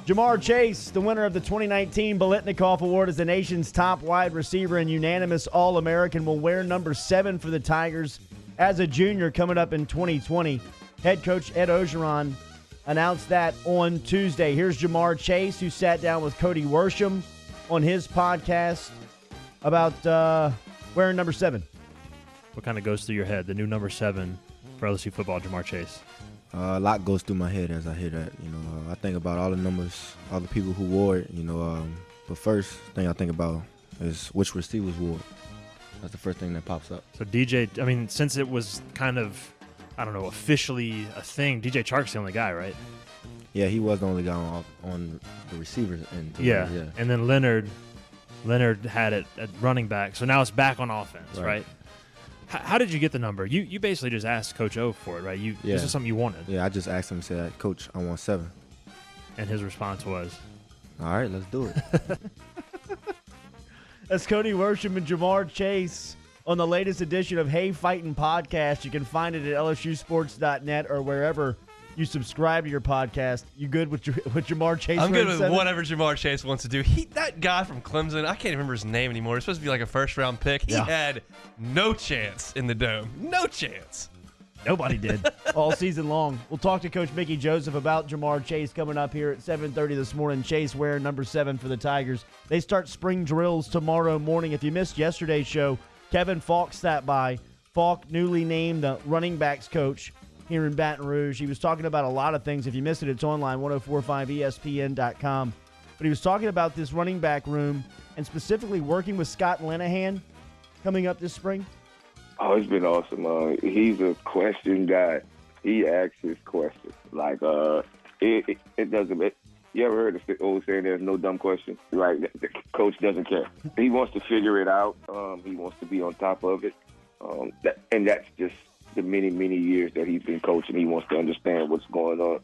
JaMarr Chase, the winner of the 2019 Biletnikoff Award as the nation's top wide receiver and unanimous All-American, will wear number 7 for the Tigers as a junior coming up in 2020. Head coach Ed Orgeron announced that on Tuesday. Here's JaMarr Chase, who sat down with Cody Worsham on his podcast about wearing number 7. What kind of goes through your head, the new number 7 for LSU football, JaMarr Chase? A lot goes through my head as I hear that. I think about all the numbers, all the people who wore it. But first thing I think about is which receivers wore it. That's the first thing that pops up. So DJ, since it was kind of, officially a thing, DJ Chark's the only guy, right? Yeah, he was the only guy on the receivers end. Yeah, and then Leonard had it at running back. So now it's back on offense, right? How did you get the number? You basically just asked Coach O for it, right? This is something you wanted. Yeah, I just asked him, said, Coach, I want 7. And his response was? All right, let's do it. That's Cody Worsham and JaMarr Chase on the latest edition of Hey Fightin' Podcast. You can find it at lsusports.net or wherever you subscribe to your podcast. You good with JaMarr Chase? I'm good with whatever JaMarr Chase wants to do. That guy from Clemson, I can't remember his name anymore. It's supposed to be like a first-round pick. He had no chance in the Dome. No chance. Nobody did all season long. We'll talk to Coach Mickey Joseph about JaMarr Chase coming up here at 7:30 this morning. Chase wearing number 7 for the Tigers. They start spring drills tomorrow morning. If you missed yesterday's show, Kevin Faulk stopped by. Faulk, newly named the running backs coach here in Baton Rouge. He was talking about a lot of things. If you missed it, it's online, 1045ESPN.com. But he was talking about this running back room and specifically working with Scott Linehan coming up this spring. Oh, it's been awesome. He's a question guy. He asks his questions. Like, it doesn't. You ever heard the old saying, there's no dumb question? Like, the coach doesn't care. He wants to figure it out. He wants to be on top of it. And that's just the many, many years that he's been coaching. He wants to understand what's going on,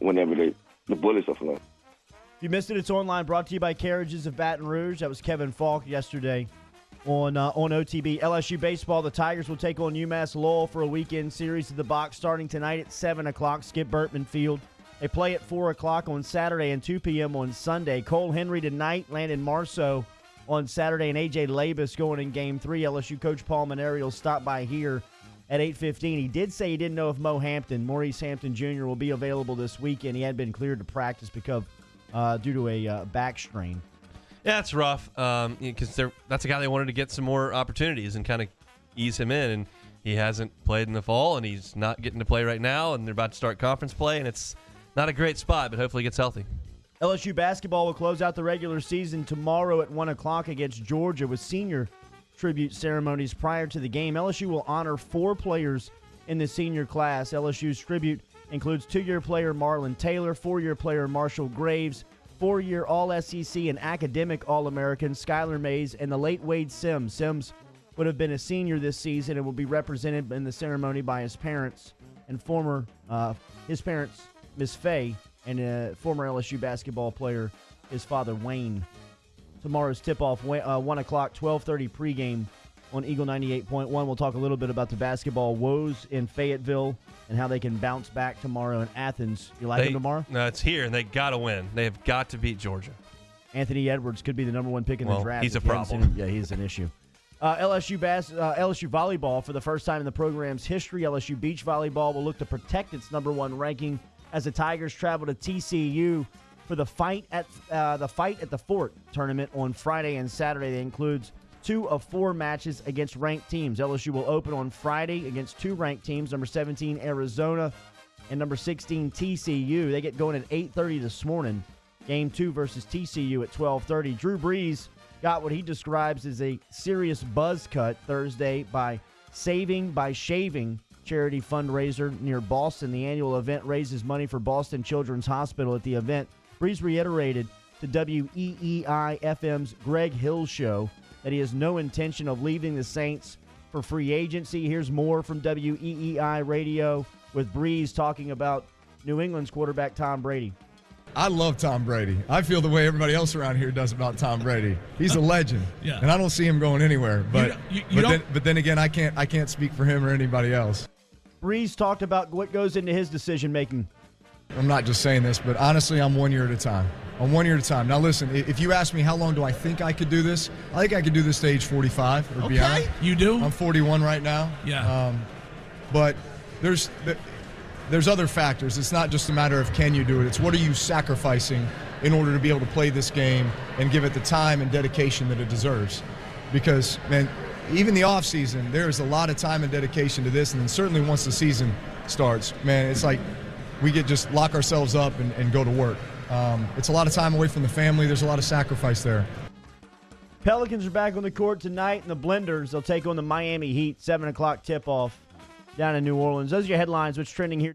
whenever the bullets are flowing. If you missed it, it's online, brought to you by Carriages of Baton Rouge. That was Kevin Faulk yesterday on OTB. LSU Baseball, the Tigers will take on UMass Lowell for a weekend series of the box starting tonight at 7 o'clock, Skip Burtman Field. They play at 4 o'clock on Saturday and 2 p.m. on Sunday. Cole Henry tonight, Landon Marceau on Saturday, and A.J. Labus going in Game 3. LSU coach Paul Maneri will stop by here at 8:15. He did say he didn't know if Maurice Hampton Jr. will be available this weekend. He had been cleared to practice because due to a back strain. Yeah, it's rough because that's a guy they wanted to get some more opportunities and kind of ease him in, and he hasn't played in the fall, and he's not getting to play right now, and they're about to start conference play, and it's not a great spot, but hopefully he gets healthy. LSU basketball will close out the regular season tomorrow at 1 o'clock against Georgia with senior tribute ceremonies prior to the game. LSU will honor 4 players in the senior class. LSU's tribute includes 2-year player Marlon Taylor, 4-year player Marshall Graves, 4-year All-SEC and academic All-American Skylar Mays, and the late Wade Sims. Sims would have been a senior this season and will be represented in the ceremony by his parents and his parents, Miss Faye, and a former LSU basketball player, his father, Wayne. Tomorrow's tip-off, 1 o'clock, 12:30 pregame on Eagle 98.1. We'll talk a little bit about the basketball woes in Fayetteville and how they can bounce back tomorrow in Athens. You like them tomorrow? No, it's here, and they got to win. They have got to beat Georgia. Anthony Edwards could be the number 1 pick in the draft. He's a problem. Yeah, he's an issue. LSU volleyball for the first time in the program's history. LSU beach volleyball will look to protect its number 1 ranking as the Tigers travel to TCU for the Fight at the Fort tournament on Friday and Saturday. That includes 2 of 4 matches against ranked teams. LSU will open on Friday against 2 ranked teams, number 17 Arizona and number 16 TCU. They get going at 8:30 this morning. Game 2 versus TCU at 12:30. Drew Brees got what he describes as a serious buzz cut Thursday by Saving by Shaving charity fundraiser near Boston. The annual event raises money for Boston Children's Hospital. At the event, Brees reiterated to WEEI-FM's Greg Hill show that he has no intention of leaving the Saints for free agency. Here's more from WEEI Radio with Brees talking about New England's quarterback Tom Brady. I love Tom Brady. I feel the way everybody else around here does about Tom Brady. He's a legend, and I don't see him going anywhere. But but then again, I can't speak for him or anybody else. Brees talked about what goes into his decision making. I'm not just saying this, but honestly, I'm 1 year at a time. I'm 1 year at a time. Now, listen, if you ask me how long do I think I could do this, I think I could do this to age 45 or beyond. You do? I'm 41 right now. Yeah. But there's other factors. It's not just a matter of can you do it. It's what are you sacrificing in order to be able to play this game and give it the time and dedication that it deserves. Because, man, even the offseason, there is a lot of time and dedication to this, and then certainly once the season starts, man, it's like we get just lock ourselves up and go to work. It's a lot of time away from the family. There's a lot of sacrifice there. Pelicans are back on the court tonight in the Blenders. They'll take on the Miami Heat, 7 o'clock tip-off down in New Orleans. Those are your headlines. What's trending here?